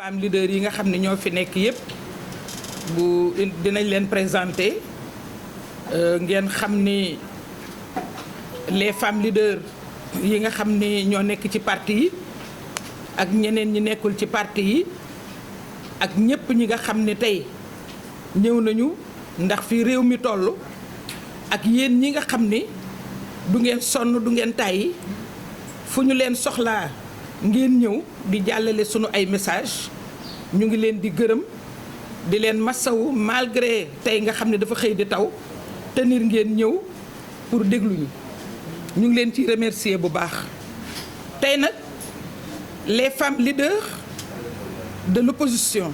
femmes leaders yi nga xam ne ñoo fi nekk yépp bu dinañ leen présenter ngeen xam ni les femmes leaders yi nga xam ni ñoo nekk ci parti yi ak ñeneen ñi nekkul ci parti yi ak ñépp ñi nga xam ne tey ñëw nañu ndax fi réew mi toll ak yéen ñi nga xam ni du ngeen sonn du ngeen tàyyi fu ñu leen soxlaa ngeen ñëw di jàllale sunu ay message ñu ngi leen di gërëm di leen massawu malgré tey nga xam ne dafa xëy di taw tenir ngeen ñëw pour dégluñu ñu ngi leen ci remercier bu baax tey nag les femmes leaders de l'opposition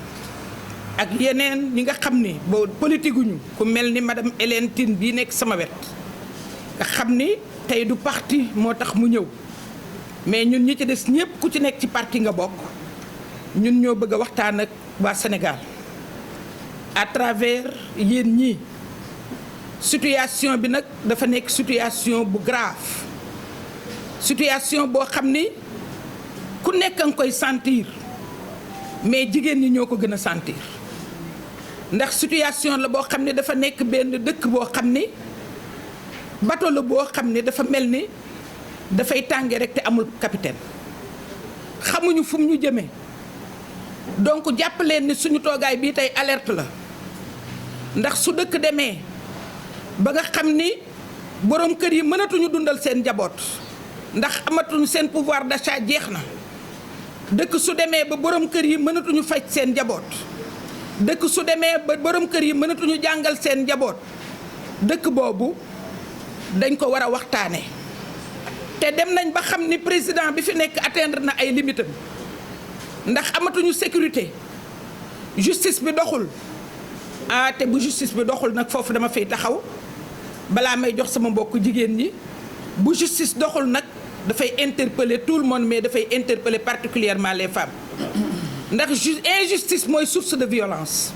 ak yeneen ñi nga xam ni boo politique guñu ku mel ni madame Hélène Tine bii nekk sama wet nga xam ni tey du parti moo tax mu ñëw mais ñun ñi ci des ñëpp ku ci nekk ci parti nga bokk ñun ñoo bëgg a waxtaan ak waa Sénégal à travers yéen ñii situation bi nag dafa nekk situation bu grave situation boo xam ni ku nekk nga koy sentir mais jigéen ñi ñoo ko gën a sentir ndax situation la boo xam ne dafa nekk benn dëkk boo xam ni bateau la boo xam ne dafa mel ni dafay tànge rek te amul capitaine xamuñu fu mu ñu jëmee donc jàpp leen ni suñu toogaay bii tey alerte la ndax su dëkk demee ba nga xam ni borom kër yi mënatuñu dundal seen njaboot ndax amatuñu seen pouvoir d'achat jeex na dëkk su demee ba borom kër yi mënatuñu faj seen njaboot dëkk su demee ba borom kër yi mënatuñu jàngal seen njaboot dëkk boobu dañ ko war a waxtaane te dem nañ ba xam ni président bi fi nekk atteindre na ay limitam ndax amatuñu sécurité justice bi doxul te bu justice bi doxul nag foofu dama fiy taxaw balaa may jox sama mbokk jigéen ñi bu justice doxul nag dafay interpeller tout le monde mais dafay interpeller particulièrement les femmes ndax injustice mooy source de violence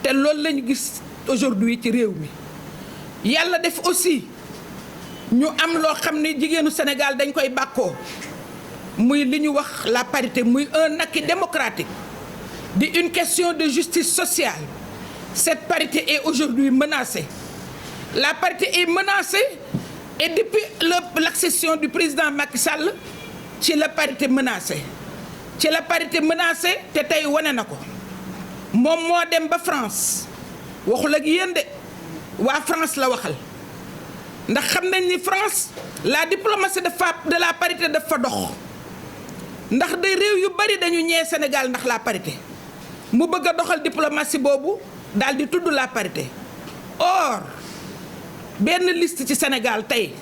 te loolu lañu gis aujourd'hui ci réew mi yàlla def aussi ñu am loo xam ne jigéenu Sénégal dañ koy bàkkoo muy li ñu wax la parité muy un acquis démocratique di une question de justice sociale cette parité est aujourd'hui menacée la parité est menacée et depuis l'accession du président Macky Sall ci la parité menacée te tey wane na ko moom moo dem ba France waxul ak yéen de waa France la waxal ndax xam nañ ni France la diplomatie de la parité dafa dox ndax de réew yu bari dañu ñee Sénégal ndax la parité mu bëgg a doxal diplomatie boobu daal di tudd la parité or benn liste ci Sénégal tey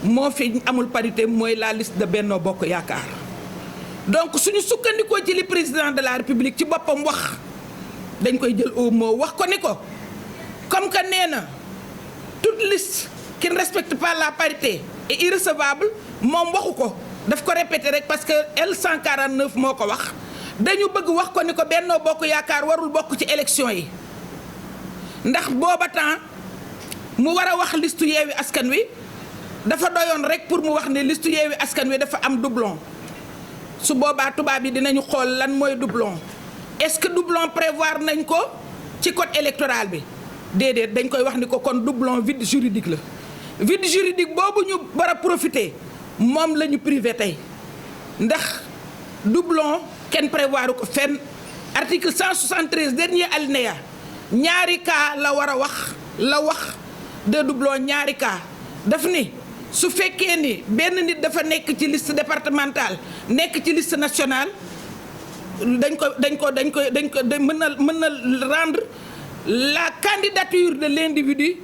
moo fi amul parité mooy la liste de Benno Bokk Yaakaar donc suñu sukkandikoo ci li président de la République ci boppam wax dañ koy jël au mot wax ko ni ko comme que nee na toute liste qui ne respecte pas la parité est irrecevable moom waxu ko daf ko répété rek parce que L149 moo ko wax dañu bëgg wax ko ni ko Benno Bokk Yaakaar warul bokk ci élection yi ndax booba temps mu war a wax liste Yewwi Askan Wi dafa doyoon rek pour mu wax ne liste Yewwi Askan Wi dafa am doublon su boobaa tubaab yi dinañu xool lan mooy doublon est-ce que doublon prévoir nañ ko ci code électoral bi déedéet dañ koy wax ni ko kon doublon vide juridique la vide juridique boobu ñu war a profiter moom la ñu privé tey ndax doublon kenn prévoir ko fenn article 173 dernier alinéa ñaari cas la war a wax de doublon ñaari cas daf ni su fekkee ni benn nit dafa nekk ci liste départementale nekk ci liste nationale dañ ko mën na rendre la candidature de l'individu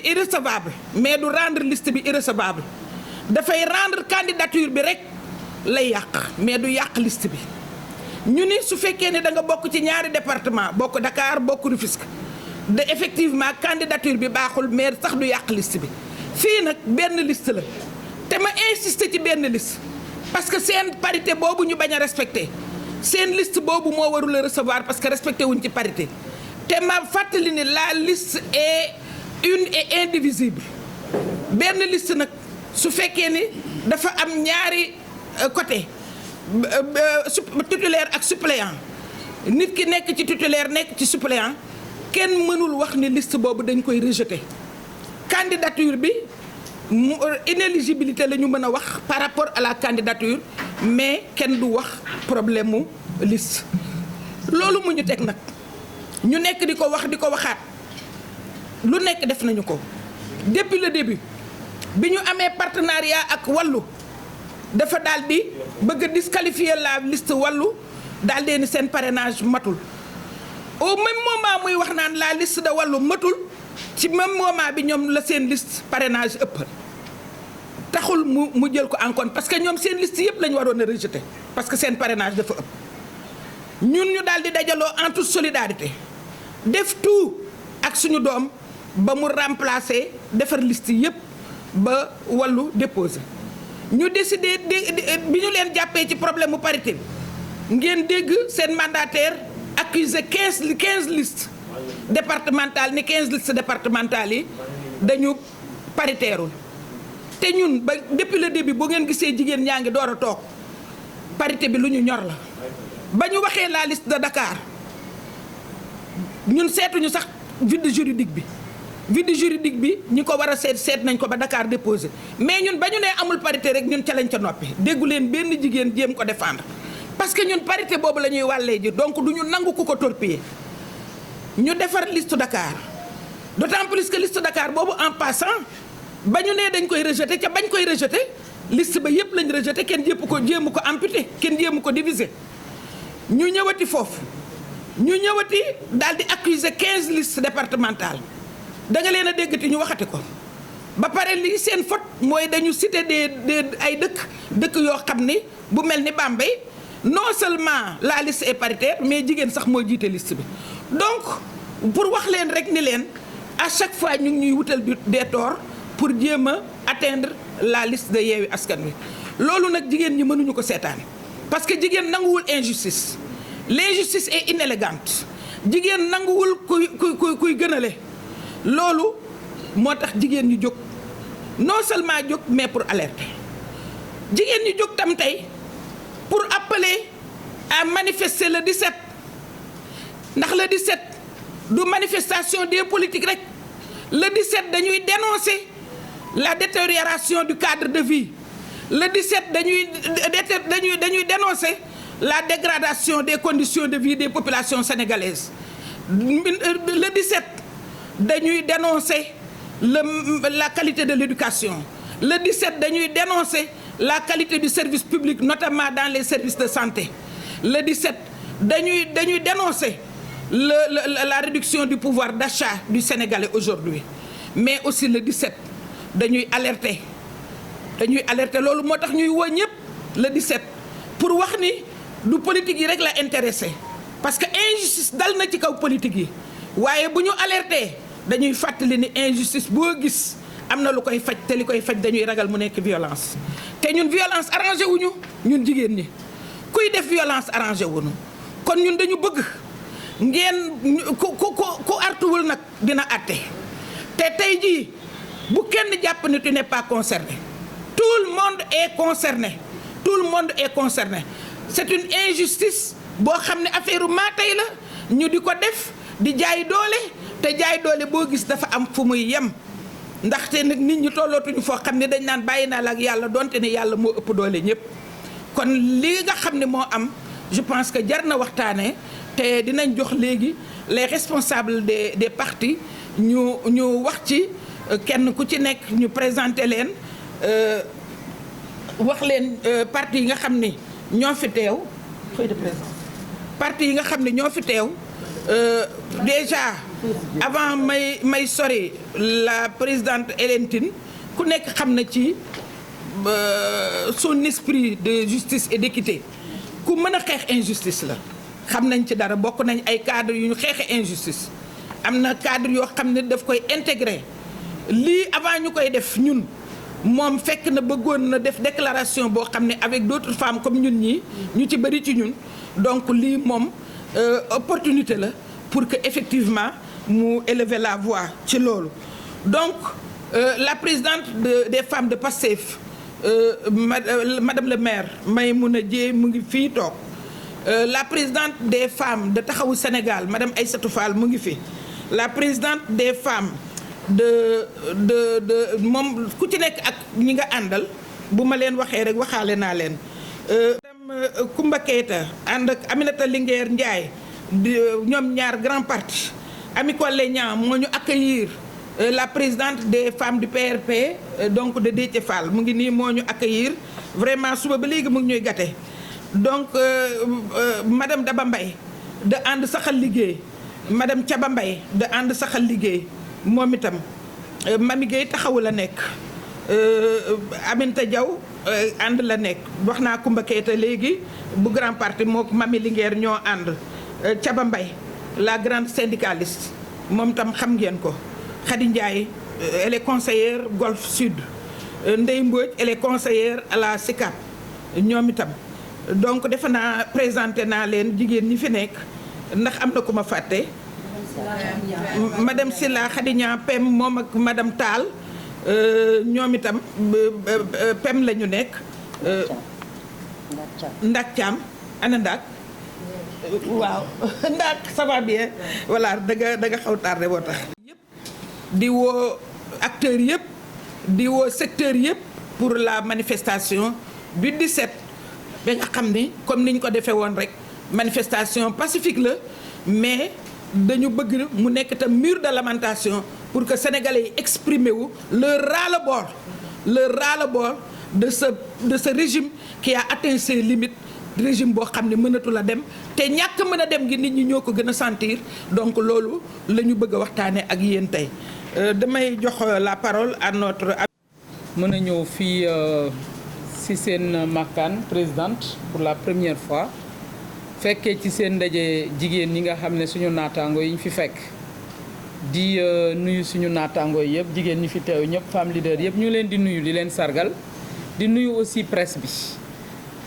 irrecevable mais du rendre liste bi irrecevable dafay rendre candidature bi rek lay yàq mais du yàq liste bi ñu ni su fekkee ne da nga bokk ci ñaari département bokk Dakar bokk Rufisque de effectivement candidature bi baaxul mais sax du yàq liste bi fii nag benn liste la te ma insister ci benn liste parce que seen parité boobu ñu bañ a respecté seen liste boobu moo warul a recevoir parce que respecté wuñ ci parité te ma fàttali ni la liste est une et indivisible benn liste nag su fekkee ni dafa am ñaari côté titulaire ak suppléant nit ki nekk ci titulaire nekk ci suppléant kenn mënul wax ni liste boobu dañ koy rejeter candidature bi inéligibilité la ñu mën a wax par rapport à la candidature mais kenn du wax problème mu liste loolu mu ñu teg nag ñu nekk di ko wax di ko waxaat lu nekk def nañu ko depuis le début bi ñu amee partenariat ak wàllu dafa daal di bëgg a disqualifier la liste wàllu daal di ni seen parrainage matul au même moment muy wax naan la liste de wàllu matul ci même moment bi ñoom la seen liste parrainage ëpp taxul mu jël ko en compte parce que ñoom seen liste yëpp la ñu waroon a rejeter parce que seen parrainage dafa ëpp ñun ñu daal di dajaloo en toute solidarité def tout ak suñu doom ba mu remplacer defar liste yëpp ba wàllu déposer ñu décidé bi ñu leen jàppee ci problème mu parité bi ngeen dégg seen mandataire accusé 15 listes départementales ni 15 listes départementales yi dañu paritairul te ñun ba depuis le début bu ngeen gisee jigéen ñaa ngi door a toog parité bi lu ñu ñor la ba ñu waxee la liste de Dakar ñun seetuñu sax vide juridique bi ñi ko war a seet nañ ko ba Dakar déposé mais ñun ba ñu nee amul parité rek ñun ca lañ ca noppi déggu leen benn jigéen jéem ko défendre parce que ñun parité boobu la ñuy wàllee ji donc du ñu nangu ku ko torpiller ñu defar liste Dakar d'autant plus que liste Dakar boobu en passant ba ñu nee dañ koy rejeté ca bañ koy rejeté liste ba yëpp lañ rejeté kenn jéemu ko amputé kenn jéemu ko divisé ñu ñëwati foofu ñu ñëwati daal di accuser 15 listes départementales da nga leen a déggati ñu waxati ko ba pare lii seen faute mooy dañu cité ay dëkk yoo xam ni bu mel ni Bambey non seulement la liste est paritaire mais jigéen sax moo jiite liste bi donc pour wax leen rek ni leen à chaque fois ñu ngi ñuy wutal des torts pour jéem a atteindre la liste de Yewwi Askan Wi loolu nag jigéen ñi mënuñu ko seetaan parce que jigéen nanguwul injustice l'injustice est inélégante jigéen nanguwul kuy gënale loolu moo tax jigéen ñi jóg non seulement jóg mais pour alerter jigéen ñi jóg tam tey pour appeler à manifester le 17 ndax le 17 du manifestation des politiques rek le 17 dañuy dénoncer la détérioration du cadre de vie le 17 dañuy dénoncer la dégradation des conditions de vie des populations sénégalaises le 17 dañuy dénoncer la qualité de l'éducation le 17 dañuy dénoncer la qualité du service public notamment dans les services de santé le 17 dañuy dénoncer la réduction du pouvoir d'achat du Sénégalais aujourd'hui mais aussi le 17 dañuy alerter loolu moo tax ñuy woo ñëpp le 17 pour wax ni du politique yi rek la intéressé parce que injustice dal na ci kaw politique yi waaye bu ñu alerter dañuy fàttali ni injustice boo gis am na lu koy faj te li koy faj dañuy ragal mu nekk violence te ñun violence arrangé wuñu ñun jigéen ñi kuy def violence arrangé wuñu kon ñun dañu bëgg ngeen ku artuwul nag dina àtte te tey jii bu kenn jàpp ni tu n'es pas concerné tout le monde est concerné c'est une injustice boo xam ne affaire u maa tey la ñu di ko def di jaay doole te jaay doole boo gis dafa am fu muy yem ndaxte nag nit ñi tollootuñu foo xam ne dañ naan bàyyi naa la ak yàlla donte ne yàlla moo ëpp doole ñëpp kon li nga xam ne moo am je pense que jar na waxtaanee te dinañ jox léegi les responsables des partis ñu wax ci kenn ku ci nekk ñu présenter leen wax leen parti yi nga xam ne ñoo fi teew feuille de présence parti yi nga xam ne ñoo fi teew déjà avant may sori la présidente Hélène Tine ku nekk xam na ci son esprit de justice et d'équité ku mën a xeex injustice la xam nañ ci dara bokk nañ ay cadre yu ñu xeexe injustice am na cadre yoo xam ne daf koy intégrer lii avant ñu koy def ñun moom fekk na bëggoon na def déclaration boo xam ne avec d'autres femmes comme ñun ñii ñu ci bëri ci ñun donc lii moom opportunité la pour que effectivement mu élever la voix ci loolu donc la présidente des femmes de Pastef madame le maire Maymouna Dièye mu ngi fii toog la présidente des femmes de Taxawu Sénégal madame Aïssatou Fall mu ngi fi la présidente des femmes de moom ku ci nekk ak ñi nga àndal bu ma leen waxee rek waxaale naa leen madame Koumba Keita ànd ak Aminata Linguère Ndiaye ñoom ñaar grand parti Ami Collé Niang moo ñu accueillir la présidente des femmes du PRP donc de Déthié Fall mu ngi nii moo ñu accueillir vraiment suba ba léegi mu ngi ñuy gâté donc madame Daba Mbaye de ànd saxal liggéey madame Thiaba Mbaye de ànd saxal liggéey moom itam Mami Gueye Taxawu la nekk Aminata Diaw ànd la nekk wax naa Koumba Keita léegi bu grand parti moo Mami Linguère ñoo ànd Thiaba Mbaye la grande syndicaliste moom tam xam ngeen ko Khady Ndiaye elle est conseillère Golf Sud Ndeye Mbodj elle est conseillère à la SICAP ñoom itam donc defe naa présenté naa leen jigéen ñi fi nekk ndax am na ku ma fàtte madame Silla Khady Niang PEM moom ak madame Tall ñoom itam PEM la ñu nekk Ndak Thiam ana Ndak waaw Ndak ça va bien voilà da nga xaw tardé boo tax yëpp di woo acteurs yëpp di woo secteurs yëpp pour la manifestation du 17 ba nga xam ni comme ni ñu ko defee woon rek manifestation pacifique la mais dañu bëgg mu nekk tam mur de lamentation pour que sénégalais yi exprimer wu leur ras-le-bol de ce régime qui a atteint ses limites régime boo xam ne mënatu la dem te ñàkk mën a dem gi nit ñi ñoo ko gën a sentir donc loolu la ñu bëgg a waxtaanee ak yéen tey damay jox la parole à notre. mën a ñëw fii ci seen makkaan présidente pour la première fois fekkee ci seen ndaje jigéen ñi nga xam ne suñu naataango yi ñu fi fekk di nuyu suñu naataango yi yëpp jigéen ñi fi teew ñëpp femme leader yëpp ñu leen di nuyu di leen sargal di nuyu aussi presse bi.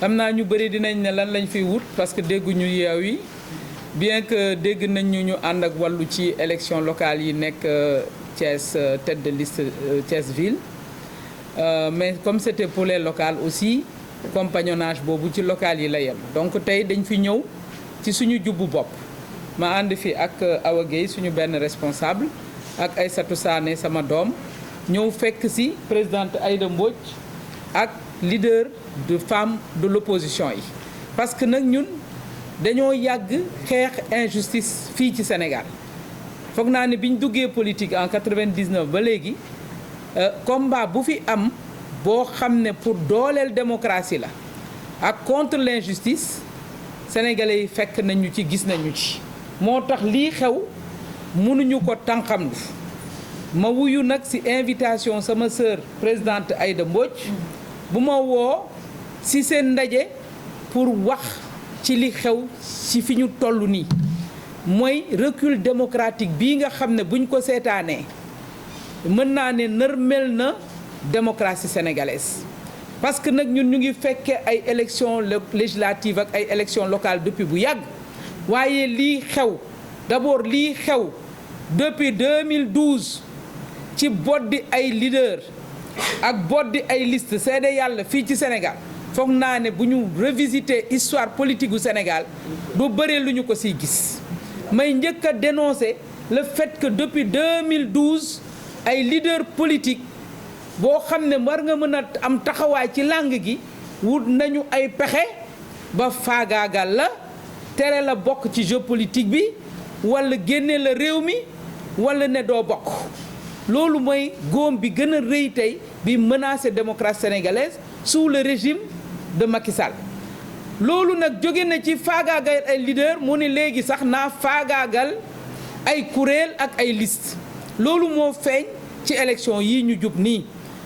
xam naa ñu bëri dinañ ne lan lañ fiy wut parce que dégguñu Yewwi bien que dégg nañ ñu ànd ak wàllu ci élection locale yi nekk Thiès tête de liste Thiès ville mais comme c'était pour les locales aussi compagnonnage boobu ci locales yi la yem donc tey dañ fi ñëw ci suñu jubbu bopp ma ànd fi ak Awa Gueye suñu benn responsable ak Aïssatou Sané sama doom ñëw fekk si présidente Aïda Mbodj ak leader de femmes de l'opposition yi parce que nag ñun dañoo yàgg xeex injustice fii ci Sénégal foog naa ne bi ñu duggee politique en 99 ba léegi combat bu fi am boo xam ne pour dooleel démocratie la ak contre l'injustice sénégalais yi fekk nañu ci gis nañu ci moo tax lii xew mënuñu ko tànqamlu ma wuyu nag ci invitation sama sœur présidente Aïda Mbodj bu ma woo ci seen ndaje pour wax ci li xew ci fi ñu toll nii mooy recul démocratique bii nga xam ne buñ ko seetaanee mën naa ne nërmel na démocratie sénégalaise parce que nag ñun ñu ngi fekkee ay élections législatives ak ay élections locales depuis bu yàgg waaye lii xew d'abord lii xew depuis 2012 ci boddi ay leader ak boddi ay liste seede yàlla fii ci Sénégal foog naa ne bu ñu revisiter histoire politique gu Sénégal du bëre lu ñu ko siy gis may njëkk a dénoncer le fait que depuis 2012 ay leader politique boo xam ne war nga mën a am taxawaay ci langue gi wut nañu ay pexe ba faagaagal la tere la bokk ci jeu politique bi wala génne la réew mi wala ne doo bokk loolu mooy góom bi gën a rëy tey bi menacer démocratie sénégalaise sous le régime de Macky Sall loolu nag jóge na ci faagaagal ay leader mu ne léegi sax naa faagaagal ay kuréel ak ay liste loolu moo feeñ ci élection yi ñu jub nii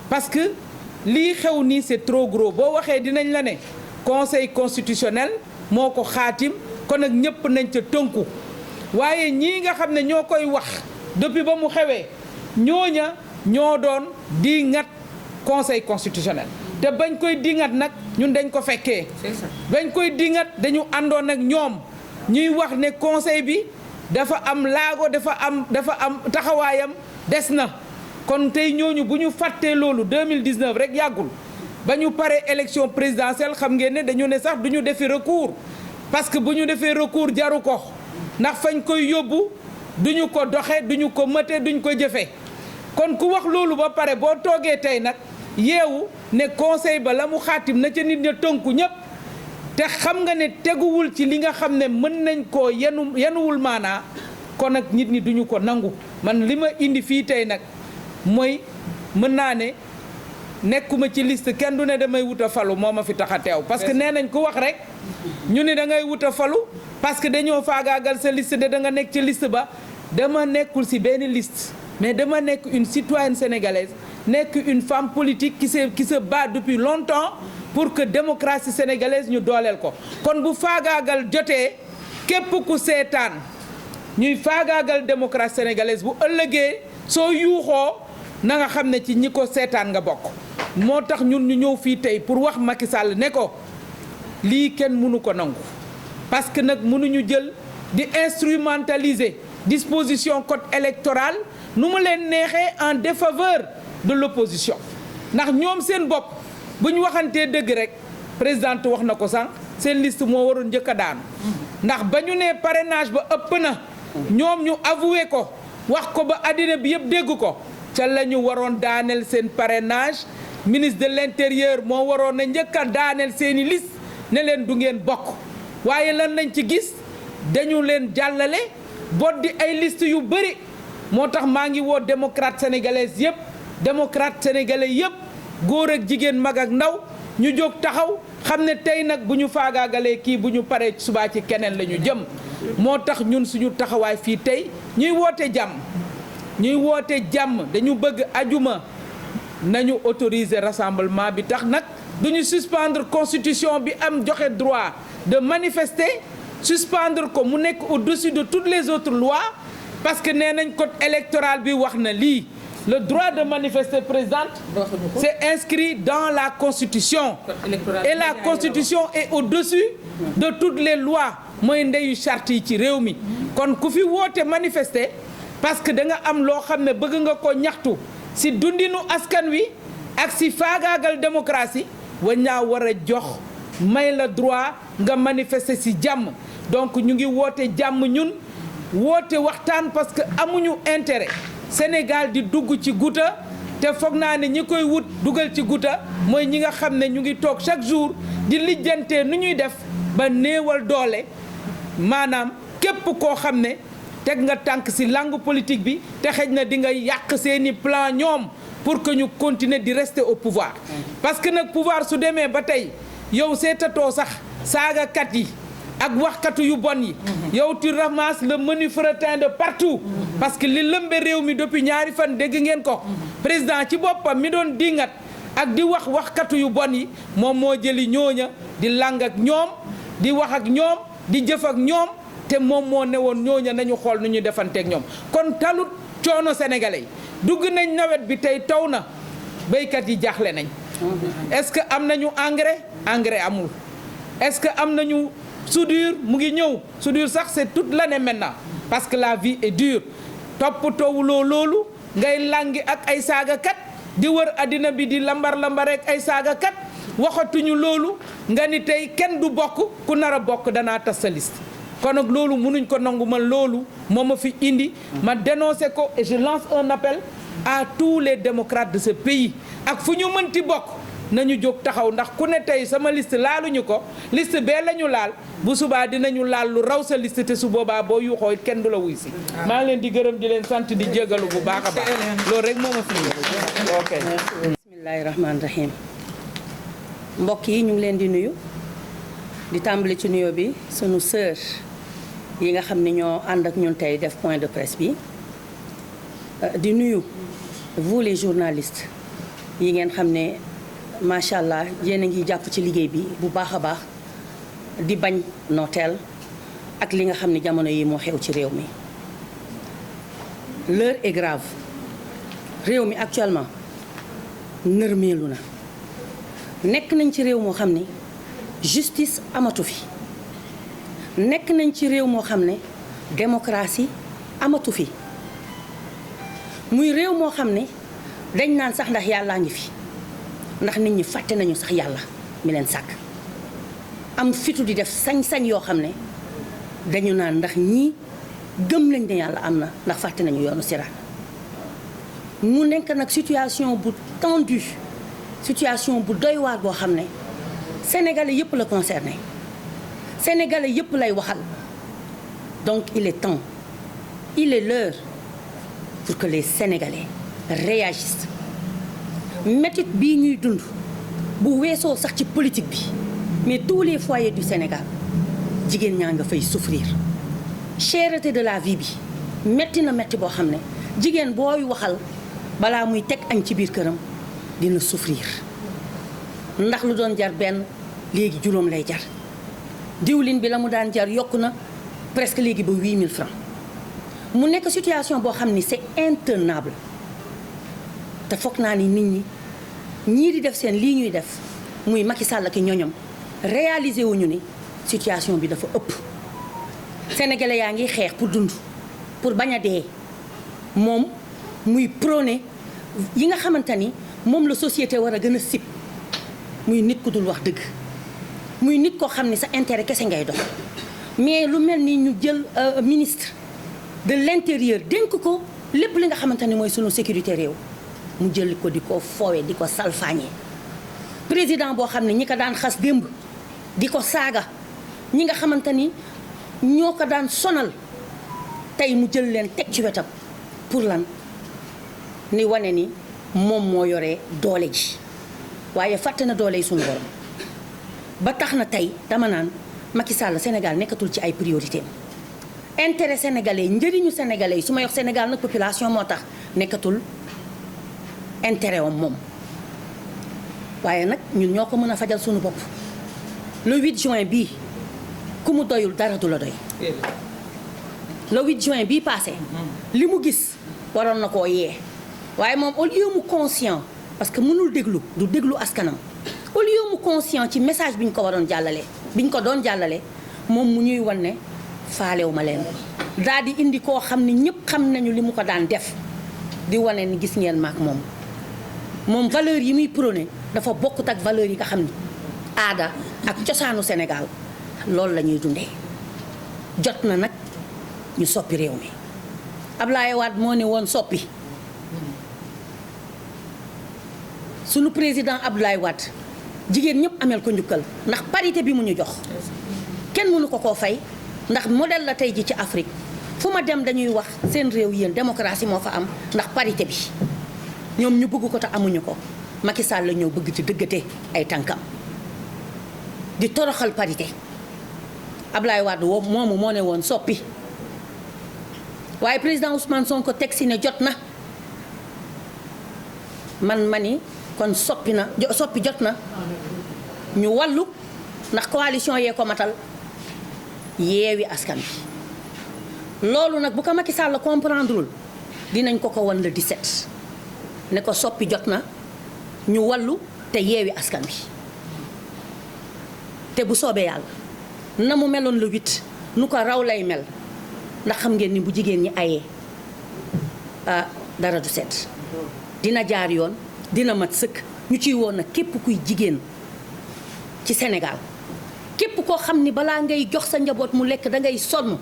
parce que lii xew nii c'est trop gros boo waxee dinañ la ne conseil constitutionnel moo ko xaatim kon nag ñëpp nañ ca tënku waaye ñii nga xam ne ñoo koy wax depuis ba mu xewee ñooña ñoo doon di ngat conseil constitutionnel te bañ koy dingat nag ñun dañ ko fekkee bañ koy dingat dañu àndoon ak ñoom ñuy wax ne conseil bi dafa am laago dafa am taxawaayam des na kon tey ñooñu bu ñu fàttee loolu 2019 rek yàggul ba ñu paree élection présidentielle xam ngeen ne dañu ne sax du ñu defi recours parce que bu ñu defee recours jaru ko ndax fañ koy yóbbu duñu ko doxe duñu ko mëte duñu ko jëfe kon ku wax loolu ba pare boo toogee tey nag yeewu ne conseil ba la mu xaatim na ca nit ña tënku ñëpp te xam nga ne teguwul ci li nga xam ne mën nañ koo yenuwul maanaa kon nag nit ñi duñu ko nangu man li ma indi fii tey nag mooy mën naa ne nekkuma ci liste kenn du ne damay wut a falu moo ma fi tax a teew parce que nee nañ ku wax rek ñu ne da ngay wut a falu parce que dañoo faagaagal sa liste de da nga nekk ci liste ba dama nekkul si benn liste mais dama nekk une citoyenne sénégalaise nekk une femme politique qui se bat depuis longtemps pour que démocratie sénégalaise ñu dooleel ko kon bu faagaagal jotee képp ku seetaan ñuy faagaagal démocratie sénégalaise bu ëllëgee soo yuuxoo na nga xam ne ci ñi ko seetaan nga bokk moo tax ñun ñu ñëw fii tey pour wax Macky Sall ne ko lii kenn mënu ko nangu parce que nag mënuñu jël di instrumentaliser disposition code électoral nu mu leen neexee en défaveur de l'opposition ndax ñoom seen bopp bu ñu waxantee dëgg rek présidente wax na ko sànq seen liste moo waroon njëkk a daanu ndax ba ñu nee parrainage ba ëpp na ñoom ñu avoué ko wax ko ba àddina bi yëpp dégg ko ca la ñu waroon daaneel seen parrainage ministre de l'intérieur moo waroon a njëkk a daaneel seeni liste ne leen du ngeen bokk waaye lan lañ ci gis dañu leen jàllale boddi ay liste yu bëri moo tax maa ngi woo démocrate sénégalaise yëpp démocrate sénégalais yëpp góor ak jigéen mag ak ndaw ñu jóg taxaw xam ne tey nag bu ñu faagaagalee kii bu ñu paree subaa ci keneen la ñu jëm moo tax ñun suñu taxawaay fii tey ñuy woote jàmm dañu bëgg ajuma nañu autoriser rassemblement bi tax nag duñu suspendre constitution bi am joxe droit de manifester suspendre ko mu nekk au-dessus de toutes les autres lois parce que nee nañ code électoral bi wax na lii le droit de manifester présidente c'est inscrit dans la constitution et la constitution est au-dessus de toutes les lois mooy ndeyu charte yi ci réew mi kon ku fi woote manifester parce que da nga am loo xam ne bëgg nga ko ñaxtu si dundinu askan wi ak si faagaagal démocratie wañaa war a jox may la droit nga manifester si jàmm donc ñu ngi woote jàmm ñun woote waxtaan parce que amuñu intérêt Sénégal di dugg ci guta te foog naa ne ñi koy wut dugal ci guta mooy ñi nga xam ne ñu ngi toog chaque jour di lijjantee nu ñuy def ba néewal doole maanaam képp koo xam ne teg nga tànk ci langue politique bi te xëj na di nga yàq seeni plan ñoom pour que ñu continuer di rester au pouvoir parce que nag pouvoir su demee ba tey yow seetatoo sax saagakat yi ak waxkatu yu bon yi yow tu ramasses le menu fretin de partout parce que li lëmbe réew mi depuis ñaari fan dégg ngeen ko président ci boppam mi doon dingat ak di waxkatu yu bon yi moom moo jëli ñooña di lang ak ñoom di wax ak ñoom di jëf ak ñoom te moom moo ne woon ñooña nañu xool nu ñuy defanteeg ñoom kon talut coono sénégalais yi dugg nañ nawet bi tey taw na béykat yi jaaxle nañ est-ce que am nañu engrais amul est-ce que am nañu soudure mu ngi ñëw soudure sax c'est toute l'année maintenant parce que la vie est dure toppatoowuloo loolu ngay langi ak ay saagakat di wër àddina bi di lambar rek ay saagakat waxatuñu loolu nga ni tey kenn du bokk ku nar a bokk danaa tas sa liste kon nag loolu mënuñ ko nangu man loolu moo ma fi indi ma dénoncé ko et je lance un appel à tous les démocrates de ce pays ak fu ñu mënti bokk nañu jóg taxaw ndax ku ne tey sama liste laaluñu ko liste bee lañu laal bu subaa dinañu laal lu raw sa liste te su boobaa boo yuuxoo it kenn du la wuy si maa ngi leen di gërëm di leen sant di jégalu bu baax a baax loolu rek moo ma fi ok bismillahi rahmaani rahim mbokk yi ñu ngi leen di nuyu di tàmbali ci nuyoo bi sunu sœur yi nga xam ne ñoo ànd ak ñun tey def point de presse bi di nuyu vous les journalistes yi ngeen xam ne macha allah yéen a ngi jàpp ci liggéey bi bu baax a baax di bañ nooteel ak li nga xam ne jamono yi moo xew ci réew mi. L'heure est grave réew mi actuellement nërmeelu na nekk nañ ci réew moo xam ne justice amatu fi nekk nañ ci réew moo xam ne démocratie amatu fi muy réew moo xam ne dañ naan sax ndax yàllaa ngi fi. ndax nit ñi fàtte nañu sax yàlla mi leen sàkk am fitu di def sañ-sañ yoo xam ne dañu naan ndax ñii gëm nañ ne yàlla am na ndax fàtte nañu yoonu siraat mu nekk nag situation bu tendue situation bu doy waar boo xam ne sénégalais yëpp la concerné sénégalais yëpp lay waxal donc il est temps il est l'heure pour que les sénégalais réagissent métit bii ñuy dund bu weesoo sax ci politique bi mais tous les foyers du Sénégal jigéen ñaa nga fay souffrir cherté de la vie bi métti na métti boo xam ne jigéen booy waxal balaa muy teg añ ci biir këram dina souffrir ndax lu doon jar benn léegi juróom lay jar diwlin bi la mu daan jar yokku na presque léegi ba 8000 francs mu nekk situation boo xam ni c'est intenable te foog naa ni nit ñi ñii di def seen lii ñuy def muy Macky Sall ak ñoñom réaliser wuñu ni situation bi dafa ëpp sénégalais yaa ngi xeex pour dund pour bañ a dee moom muy prôné yi nga xamante ni moom la société war a gën a sib muy nit ku dul wax dëgg muy nit koo xam ni sa intérêt kese ngay dox mais lu mel ni ñu jël ministre de l'intérieur dénk ko lépp li nga xamante ni mooy sunu sécurité réew mu jël ko di ko foowe di ko salfaañee président boo xam ne ñi ko daan xas démb di ko saaga ñi nga xamante ni ñoo ko daan sonal tey mu jël leen teg ci wetam pour lan ni wane ni moom moo yore doole ji waaye fàtte na doole yi suñu borom ba tax na tey dama naan Macky Sall Sénégal nekkatul ci ay priorité intérêt sénégalais njëriñu sénégalais yi su ma wax Sénégal nag population moo tax nekkatul intérêt wam moom waaye nag ñun ñoo ko mën a fajal suñu bopp le 8 juin bii ku mu doyul dara du la doy le 8 juin bii passé li mu gis waroon na koo yee waaye moom au lieu mu conscient parce que mënul déglu du déglu askanam au lieu mu conscient ci message bi ñu ko waroon jàllale bi ñu ko doon jàllale moom mu ñuy wan ne faalewu ma leen daal di indi koo xam ni ñëpp xam nañu li mu ko daan def di wane ni gis ngeen maak moom valeur yi muy prôné dafa bokkut ak valeur yi nga xam ni aada ak cosaanu Sénégal loolu la ñuy dundee jot na nag ñu soppi réew mi Ablaye Wade moo ne woon soppi sunu président Abdoulaye Wade jigéen ñëpp ameel ko njukkal ndax parité bi mu ñu jox kenn mënu ko koo fay ndax modèle la tey ji ci Afrique fu ma dem dañuy wax seen réew yéen démocratie moo fa am ndax parité bi ñoom ñu bëgg ko te amuñu ko Macky Sall la ñëw bëgg ci dëggate ay tànkam di toroxal parité Abdoulaye Wade moomu moo ne woon soppi waaye président Ousmane Sonko teg si ne jot na man ma ni kon soppi jot na ñu wàllu ndax coalition yee ko matal yeewi askan bi loolu nag bu ko Macky Sall comprendrewul dinañ ko wan le 17 ne ko soppi jot na ñu wàllu te yeewi askan bi te bu soobee yàlla na mu meloon le 8 nu ko raw lay mel ndax xam ngeen ni bu jigéen ñi ayee dara du set dina jaar yoon dina mat sëkk ñu ciy woon nag képp kuy jigéen ci Sénégal képp koo xam ni balaa ngay jox sa njaboot mu lekk da ngay sonn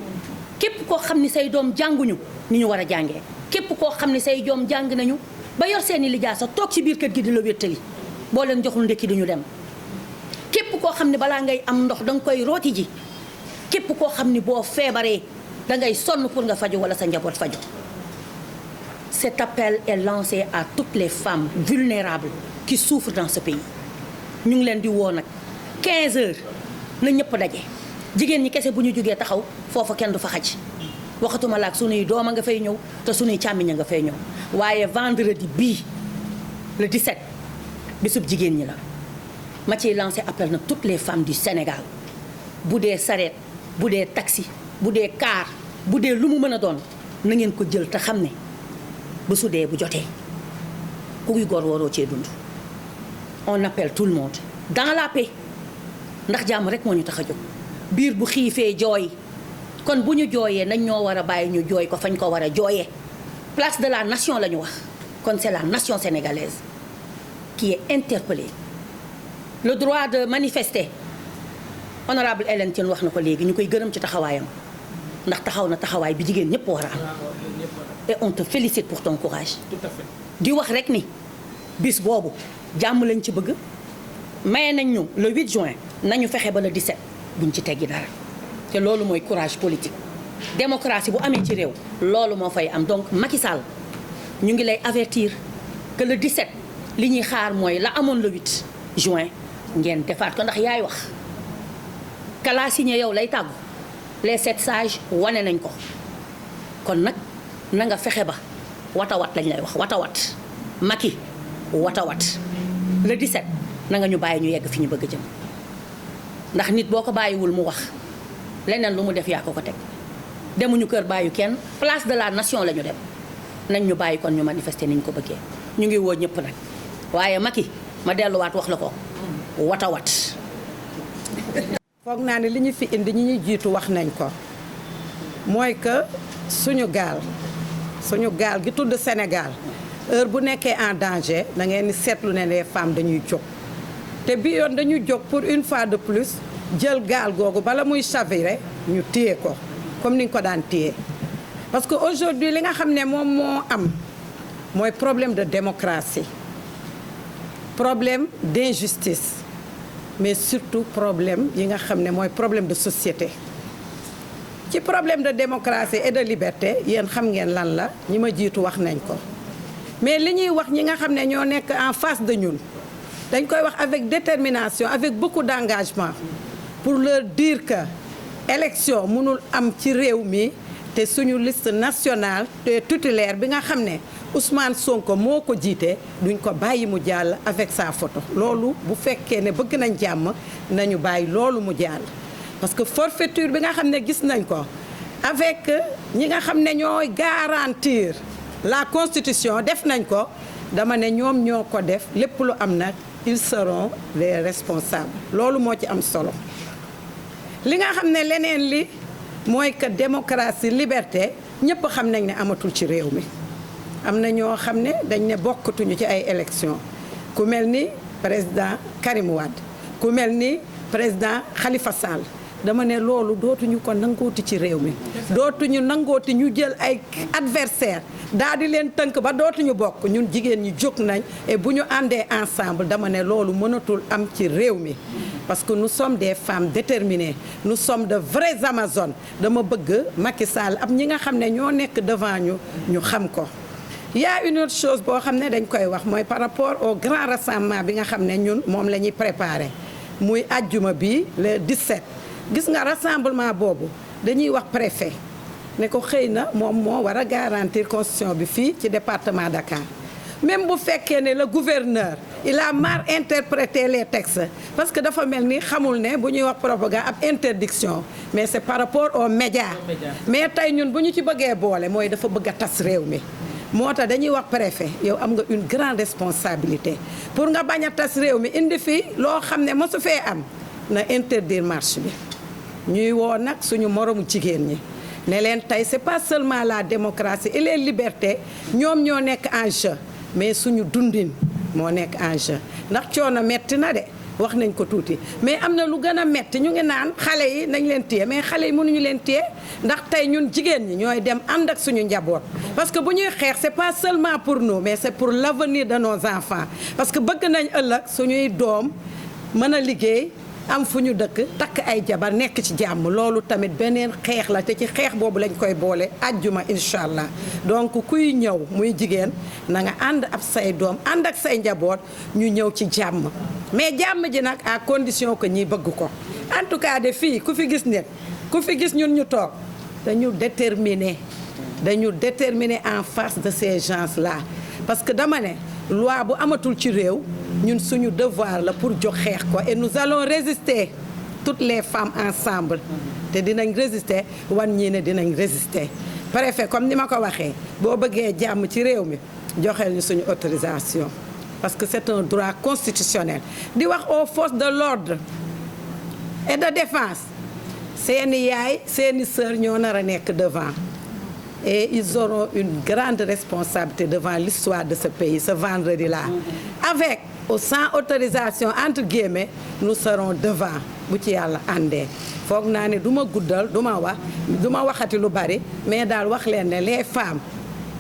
képp koo xam ni say doom jànguñu ni ñu war a jàngee képp koo xam ni say doom jàng nañu ba yor seeni lijaasa toog ci biir kër gi di la wéttali boo leen joxul ndekki duñu dem képp koo xam ni balaa ngay am ndox danga koy rooti ji képp koo xam ni boo feebaree dangay sonn pour nga faju wala sa njaboot faju cet appel est lancé à toutes les femmes vulnérables qui souffrent dans ce pays ñu ngi leen di woo nag 15 heures na ñëpp daje jigéen ñi kese bu ñu jógee taxaw foofa kenn du fa xaj waxatuma laak sunuy doom a nga fay ñëw te sunuy càmmiñ a nga fay ñëw waaye vendredi bii le 17 bisub jigéen ñi la ma ciy lancé appel nag toutes les femmes du Sénégal bu dee sareet bu dee taxi bu dee car bu dee lu mu mën a doon na ngeen ko jël te xam ne bu su dee bu jotee kuy góor waroo cee dund on appelle tout le monde dans la paix ndax jàmm rek moo ñu tax a jóg biir bu xiifee jooy kon bu ñu jooyee nañ ñoo war a bàyyi ñu jooy ko fañ ko war a jooyee place de la nation la ñu wax kon c'est la nation sénégalaise qui est interpellée. Le droit de manifester honorable Hélène Tine wax na ko léegi ñu koy gërëm ci taxawaayam ndax taxaw na taxawaay bi jigéen ñëpp war a am et on te félicite pour ton courage. Tout à fait. di wax rek ni bis boobu jàmm lañ ci bëgg maye nañ ñu le 8 juin nañu fexe ba le 17 buñ ci teggi dara te loolu mooy courage politique. démocratie bu amee ci réew loolu moo fay am donc Macky Sall ñu ngi lay avertir que le 17 li ñuy xaar mooy la amoon le 8 juin ngeen defaat ko ndax yaay wax kalaa signé yow lay tàggu les 7 sages wane nañ ko kon nag na nga fexe ba watawat lañ lay wax watawat Macky watawat le 17 na nga ñu bàyyi ñu yegg fi ñu bëgg jëm ndax nit boo ko bàyyiwul mu wax leneen lu mu def yaa ko teg demuñu kër bàyyu kenn place de la nation la ñu dem nañ ñu bàyyi kon ñu manifester ni ñu ko bëggee ñu ngi woo ñëpp nag waaye Macky ma delluwaat wax la ko watawat. foog naa ne li ñu fi indi ñi ñuy jiitu wax nañ ko mooy que suñu gaal gi tudd Sénégal heure bu nekkee en danger da ngeen ni seetlu ne les femmes dañuy jóg te bi yoon dañuy jóg pour une fois de plus jël gaal googu bala muy chavirer ñu téye ko comme ni nga ko daan téye parce que aujourd'hui li nga xam ne moom moo am mooy problème de démocratie problème d'injustice mais surtout problème yi nga xam ne mooy problème de société ci problème de démocratie et de liberté yéen xam ngeen lan la ñi ma jiitu wax nañ ko mais li ñuy wax ñi nga xam ne ñoo nekk en face de ñun dañ koy wax avec détermination avec beaucoup d'engagement pour leur dire que élection mënul am ci réew mi te suñu liste nationale te titulaire bi nga xam ne Ousmane Sonko moo ko jiite duñ ko bàyyi mu jàll avec sa photo loolu bu fekkee ne bëgg nañ jàmm nañu bàyyi loolu mu jàll parce que forfaiture bi nga xam ne gis nañ ko avec ñi nga xam ne ñooy garantir la constitution def nañ ko dama ne ñoom ñoo ko def lépp lu am nag ils seront les responsables loolu moo ci am solo li nga xam ne leneen li mooy que démocratie liberté ñëpp xam nañ ne amatul ci réew mi am na ñoo xam ne dañ ne bokkatuñu ci ay élections ku mel ni président Karim Wade ku mel ni président Khalifa Sall dama ne loolu dootuñu ko nangooti ci réew mi dootuñu nangooti ñu jël ay adversaire daal di leen tënk ba dootuñu bokk ñun jigéen ñi jóg nañ et bu ñu àndee ensemble dama ne loolu mënatul am ci réew mi parce que nous sommes des femmes déterminées nous sommes de vraies amazones dama bëgg Macky Sall ab ñi nga xam ne ñoo nekk devant ñu xam ko. Il y a une autre chose boo xam ne dañ koy wax mooy par rapport au grand rassemblement bi nga xam ne ñun moom la ñuy préparé muy àjjuma bi le 17 gis nga rassemblement boobu dañuy wax préfet ne ko xëy na moom moo war a garantir constitution bi fii ci département Dakar même bu fekkee ne le gouverneur il a mal interprété les textes parce que dafa mel ni xamul ne bu ñuy wax propagande ab interdiction mais c'est par rapport aux médias mais tey ñun bu ñu ci bëggee boole mooy dafa bëgg a tas réew mi moo tax dañuy wax préfet yow am nga une grande responsabilité pour nga bañ a tas réew mi indi fii loo xam ne mosu fee am na interdire marche bi ñuy woo nag suñu moromu jigéen ñi ne leen tey c'est pas seulement la démocratie et les libertés ñoom ñoo nekk en jeu mais suñu dundin moo nekk en jeu ndax coono metti na de wax nañ ko tuuti mais am na lu gën a metti ñu ngi naan xale yi nañ leen téye mais xale yi mënuñu leen téye ndax tey ñun jigéen ñi ñooy dem ànd ak suñu njaboot parce que bu ñuy xeex c'est pas seulement pour nous mais c'est pour l'avenir de nos enfants parce que bëgg nañ ëllëg suñuy doom mën a liggéey am fu ñu dëkk takk ay jabar nekk ci jàmm loolu tamit beneen xeex la te ci xeex boobu lañ koy boole àjjuma incha allah donc kuy ñëw muy jigéen na nga ànd ab say doom ànd ak say njaboot ñu ñëw ci jàmm mais jàmm ji nag à condition que ñi bëgg ko en tout cas de fii ku fi gis nit ku fi gis ñun ñu toog dañu déterminer en face de ces gens là parce que dama ne loi bu amatul ci réew ñun suñu devoir la pour jox xeex ko et nous allons résister toutes les femmes ensemble te dinañ résister wan ñii ne dinañ résister préfet comme ni ma ko waxee boo bëggee jàmm ci réew mi joxeel ñu suñu autorisation parce que c'est un droit constitutionnel di wax aux forces de l'ordre et de défense seeni yaay seeni sœur ñoo nar a nekk devant et ils auront une grande responsabilité devant l'histoire de ce pays ce vendredi-là. Avec ou sans autorisation entre guillemets nous serons devant bu ci yàlla àndee. foog naa ne du ma guddal du ma waxati lu bari mais daal wax leen ne les femmes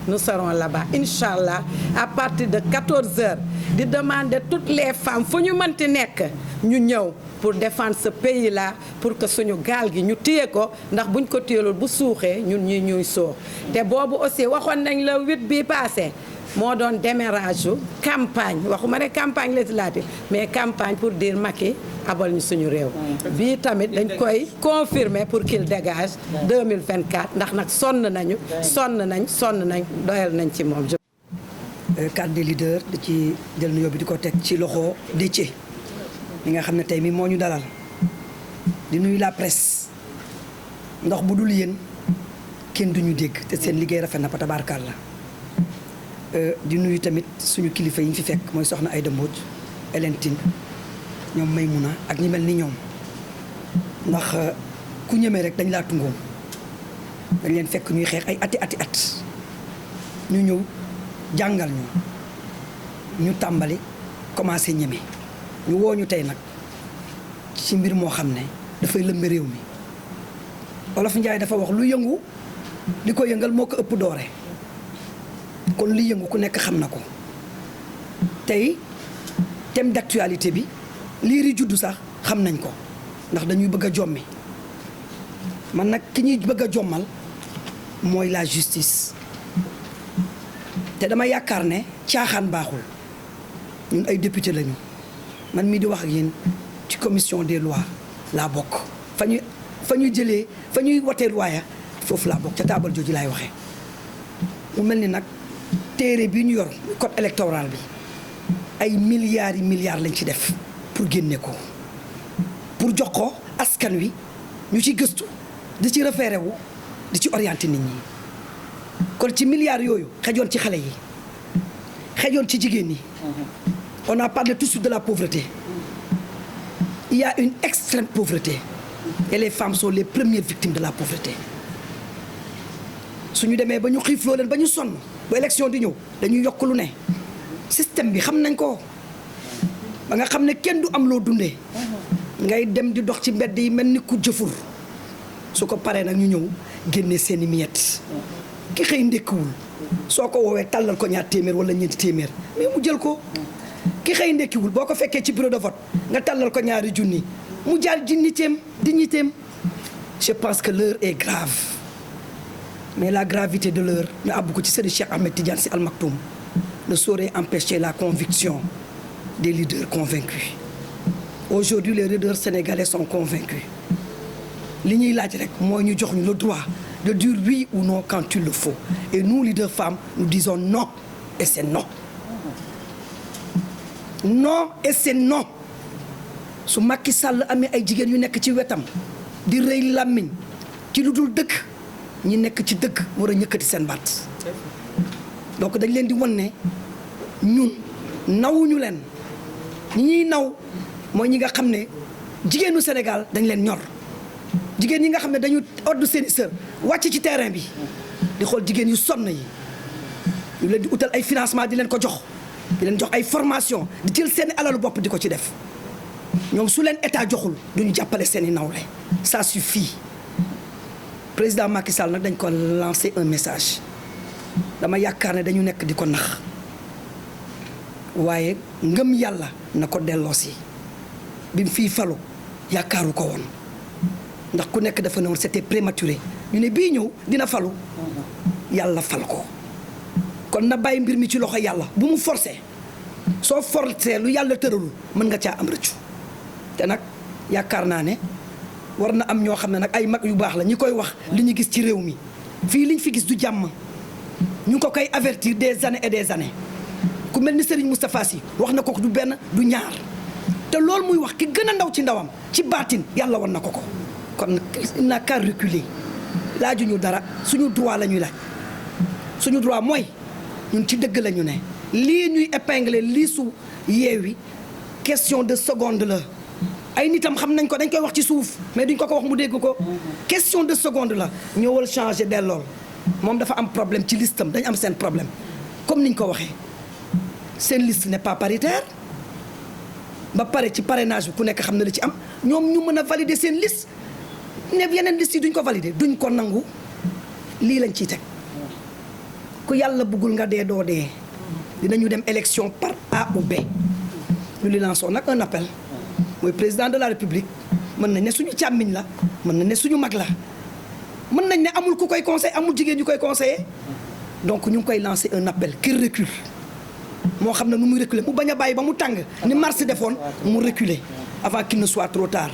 nous serons là-bas inchallah à partir de 14h di demander toutes les femmes fu ñu mënti nekk ñu ñëw pour défendre ce pays-là pour que suñu gaal gi ñu téye ko ndax buñ ko téyelul bu suuxee ñun ñuy soox te boobu aussi waxoon nañ la 8 bii passé moo doon démarrage campagne waxuma ne campagne législative mais campagne pour dire Macky abal ñu suñu réew bii tamit dañ koy confirmer pour qu'il dégage 2024 ndax nag sonn nañ doyal nañ ci moom. cadre des leaders di ci jël nuyoo bi di ko teg ci loxo Déthié mi nga xam ne tey mi moo ñu dalal di nuyu la presse ndax bu dul yéen kenn duñu dégg te seen liggéey rafet na pa tabaarkalla di nuyu tamit suñu kilifa yi ñu fi fekk mooy soxna Aïda Mbodj Hélène Tine ñoom Maymouna ak ñi mel ni ñoom ndax ku ñemee rek dañ laa tungoom dañ leen fekk ñuy xeex ay ati at ñu ñëw jàngal ñu tàmbali commencé ñeme ñu woo ñu tey nag ci mbir moo xam ne dafay lëmbe réew mi Olof Njaay dafa wax lu yëngu li ko yëngal moo ko ëpp doore kon li yëngu ku nekk xam na ko tey thème d'actualité bi liiri juddu sax xam nañ ko ndax dañuy bëgg a jommi man nag ki ñuy bëgg a jommal mooy la justice te dama yaakaar ne caaxaan baaxul ñun ay député lañu man mii di wax ak yéen ci commission des lois laa bokk fa ñuy wotee loi ya foofu laa bokk ca taabal jooju laay waxee mu mel ni nag téere bi ñu yor code électoral bi ay milliards lañ ci def pour génne ko pour jox ko askan wi ñu ci gëstu di ci référé wu di ci orienté nit ñi kon ci milliards yooyu xejoon ci xale yi xejoon ci jigéen ñi on a parlé tout de suite de la pauvreté il y a une extrême pauvreté et les femmes sont les premières victimes de la pauvreté suñu demee ba ñu xiifloo leen ba ñu sonn ba élection di ñëw dañuy yokk lu ne système bi xam nañ ko ba nga xam ne kenn du am loo dundee ngay dem di dox ci mbedd yi mel ni ku jëfur su ko paree nag ñu ñëw génne seeni miettes ki xëy ndékkiwul soo ko woowee tàllal ko ñaar téeméer wala ñeenti téeméer mais mu jël ko ki xëy ndékkiwul boo ko fekkee ci bureau de vote nga tàllal ko ñaari junni mu jaar dignitéem je pense que l'heure est grave mais la gravité de l'heure ñu àbb ko ci Serigne Cheikh Ahmed Tidiane Sy Al Maktoum ne saurait empêcher la conviction des leaders convaincus. Aujourd'hui, les leaders sénégalais sont convaincus. Li ñuy laaj rek mooy ñu jox ñu le droit de dire oui ou non quand il le faut. Et nous, leaders femmes, nous disons non. Et c'est non. Non et c'est non. su Macky Sall amee ay jigéen yu nekk ci wetam di rëy làmmiñ ci lu dul dëkk ñi nekk ci dëkk war a ñëkkati seen baat. Donc dañ leen di wan ne ñun nawuñu leen ñi ñuy naw mooy ñi nga xam ne jigéenu Sénégal dañ leen ñor jigéen ñi nga xam ne dañu oddu seeni sër wàcc ci terrain bi di xool jigéen yu sonn yi ñu leen di utal ay financement di leen ko jox di leen jox ay formation di jël seeni alalu bopp di ko ci def ñoom su leen état joxul duñu jàppale seeni nawle ça suffit. Président Macky Sall nag dañ ko lancer un message dama yaakaar ne dañu nekk di ko nax waaye ngëm yàlla na ko delloosi bi mu fii falu yaakaaru ko woon ndax ku nekk dafa ne woon c'était prématuré ñu ne bii ñëw dina falu yàlla fal ko kon na bàyyi mbir mi ci loxo yàlla bu mu forcé soo forcé lu yàlla tëralul mën nga caa am rëccu te nag yaakaar naa ne war na am ñoo xam ne nag ay mag yu baax la ñi koy wax li ñu gis ci réew mi fii liñ fi gis du jàmm ñu ngi ko koy avertir des années et des années ku mel ni Serigne Moustapha Sy wax na ko du benn du ñaar te loolu muy wax ki gën a ndaw ci ndawam ci baatin yàlla wan na ko ko kon il n'a qu'à reculer laajuñu dara suñu droit la ñuy laaj suñu droit mooy ñun ci dëgg la ñu ne lii ñuy épingler lii su Yewwi question de seconde la ay nitam xam nañ ko dañ koy wax ci suuf mais duñ ko wax mu dégg ko question de seconde la ñëwal changer dellool moom dafa am problème ci listam dañ am seen problème comme niñ ko waxee seen liste n'est pas paritaire ba pare ci parrainage bi ku nekk xam na la ci am ñoom ñu mën a valider seen liste ne yeneen liste yi duñ ko valider duñ ko nangu lii lañ ciy teg ku yàlla bëggul nga dee doo dee dinañu dem élection par A ou B ñu li lançons nag un appel mooy président de la république mën nañ ne suñu càmmiñ la mën nañ ne suñu mag la mën nañ ne amul ku koy conseil amul jigéen ñu koy conseiller donc ñu ngi koy lancer un appel qu'il recule moo xam ne nu muy reculer mu bañ a bàyyi ba mu tàng ni mars defoon mu reculer avant qu'il ne soit trop tard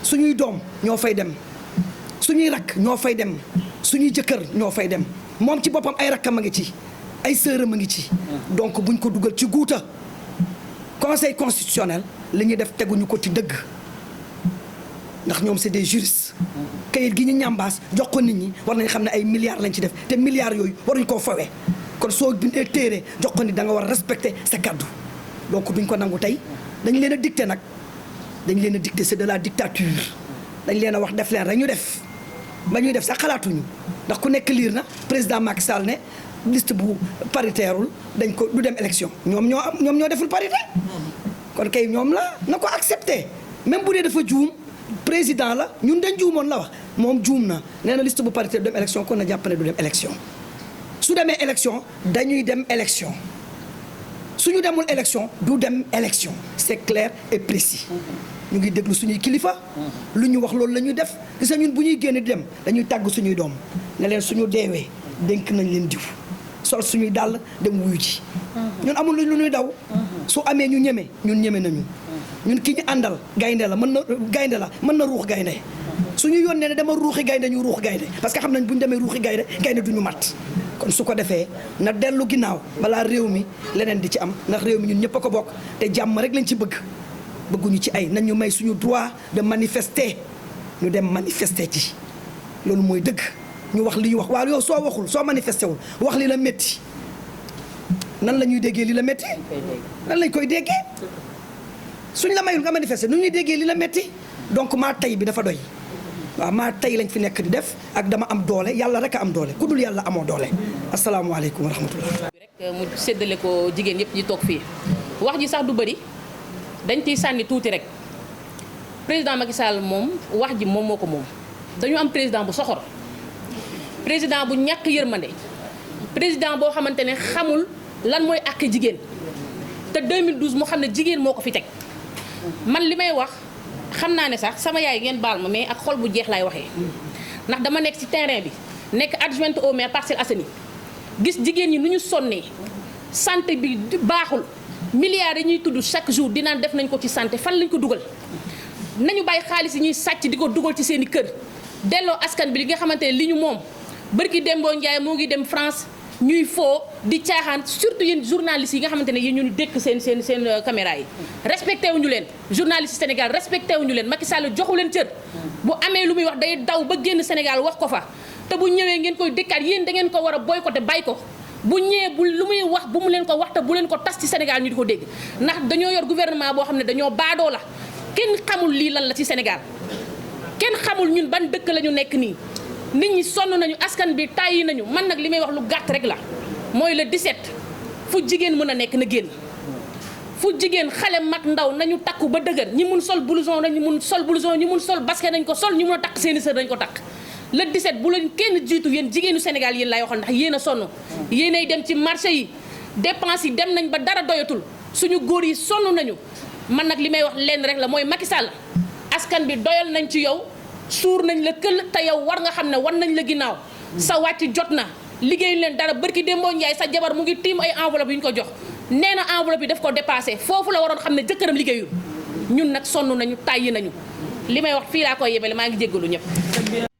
suñuy doom ñoo fay dem suñuy rakk ñoo fay dem suñuy jëkkër ñoo fay dem moom ci boppam ay rakkam a ngi ci ay sëram a ngi ci donc buñ ko dugal ci guuta conseil constitutionnel li ñuy def teguñu ko ci dëgg ndax ñoom c'est des juristes kayit gi ñu ñambaas jox ko nit ñi war nañ xam ne ay milliards lañ ci def te milliards yooyu waruñ koo fawee kon soo bindee téere jox ko ni da nga war a respecter sa kaddu donc duñ ko nangu tey dañ leen a dicté nag dañ leen a dicté c'est de la dictature dañ leen a wax def leen rek ñu def ba ñuy def sax xalaatuñu ndax ku nekk liir na président Macky Sall ne liste bu paritairul dañ ko du dem élection ñoom ñoo deful parité kon kay ñoom la na ko accepté même bu dee dafa juum président la ñun dañ juumoon la wax moom juum na nee na liste bu paritaire du dem élection kon na jàpp ne du dem élection su demee élection dañuy dem élection suñu demul élection du dem élection c'est clair et précis ñu ngi déglu suñuy kilifa lu ñu wax loolu la ñuy def gis nga ñun bu ñuy génn di dem dañuy tàgg suñuy doom ne leen suñu deewee dénk nañ leen diw sol suñuy dàll dem wuyu ji ñun amul lu ñuy daw su amee ñu ñeme ñun ñeme nañu ñun ki ñu àndal gaynde la mën na ruux gaynde suñu yónnee ne dama ruuxi gaynde ñu ruux gaynde parce que xam nañ bu ñu demee ruuxi gaynde duñu mat kon su ko defee na dellu ginnaaw balaa réew mi leneen di ci am ndax réew mi ñun ñëpp a ko bokk te jàmm rek lañ ci bëgguñu ci ay nañ ñu may suñu droit de manifester ñu dem manifester ci loolu mooy dëgg ñu wax li ñu wax waaw yow soo waxul soo manifesté wul wax li la métti nan la ñuy déggee li la métti nan lañ koy déggee suñ la mayul nga manifester nu ñuy déggee li la métti donc maa tey bi dafa doy waaw maa tey lañ fi nekk di def ak dama am doole yàlla rek a am doole ku dul yàlla amoo doole asalaamaaleykum wa rahmatullah. rek mu séddale ko jigéen yëpp ñi toog fii wax ji sax du bëri dañ ciy sànni tuuti rek président Macky Sall moom wax ji moom moo ko moom dañu am président bu soxor président bu ñàkk yërmande président boo xamante ne xamul lan mooy àq jigéen te 2012 mu xam ne jigéen moo ko fi teg man li may wax xam naa ne sax sama yaay ngeen baal ma mais ak xol bu jeex laay waxee ndax dama nekk ci terrain bi nekk adjointe au maire Parcelles Assainies gis jigéen ñi nu ñu sonnee santé bi baaxul milliards yi ñuy tudd chaque jour dinaan def nañ ko ci santé fan lañ ko dugal nañu bàyyi xaalis yi ñuy sàcc di ko dugal ci seen i kër delloo askan bi li nga xamante ne li ñu moom bërki Dembo Ndiaye moo ngi dem France ñuy foo di caaxaan surtout yéen journalistes yi nga xamante ne yéen ñu dékk seen caméra yi respecté wuñu leen journaliste Sénégal respecté wuñu leen Macky Sall joxu leen cër bu amee lu muy wax day daw ba génn Sénégal wax ko fa te bu ñëwee ngeen koy dëkkaat yéen da ngeen ko war a boycotté bàyyi ko bu ñëwee bu lu muy wax bu mu leen ko wax te bu leen ko tas ci Sénégal ñu di ko dégg ndax dañoo yor gouvernement boo xam ne dañoo baadoo la kenn xamul lii lan la ci Sénégal kenn xamul ñun ban dëkk la ñu nekk nii nit ñi sonn nañu askan bi tàyyi nañu man nag li may wax lu gàtt rek la mooy le 17 fu jigéen mën a nekk na génn fu jigéen xale mag ndaw nañu takku ba dëgër ñi mun sol blouson nañu mun sol blouson ñi mun sol basket nañ ko sol ñi mun a takk seeni sër nañ ko takk le 17 bu leen kenn jiitu yéen jigéenu Sénégal yéen laay waxal ndax yéen a sonn yéenay dem ci marché yi dépense yi dem nañ ba dara doyatul suñu góor yi sonn nañu man nag li may wax lenn rek la mooy Macky Sall askan bi doyal nañ ci yow suur nañ la këll te yow war nga xam ne war nañ la ginnaaw sa wàcc jot na liggéeyuñ leen dara bërki Dembo Ndiaye sa jabar mu ngi tiim ay enveloppe yu ñu ko jox nee na enveloppe yi daf ko dépassé foofu la waroon xam ne jëkkëram liggéeyul ñun nag sonn nañu tàyyi nañu li may wax fii laa koy yemale maa ngi jéggalu ñëpp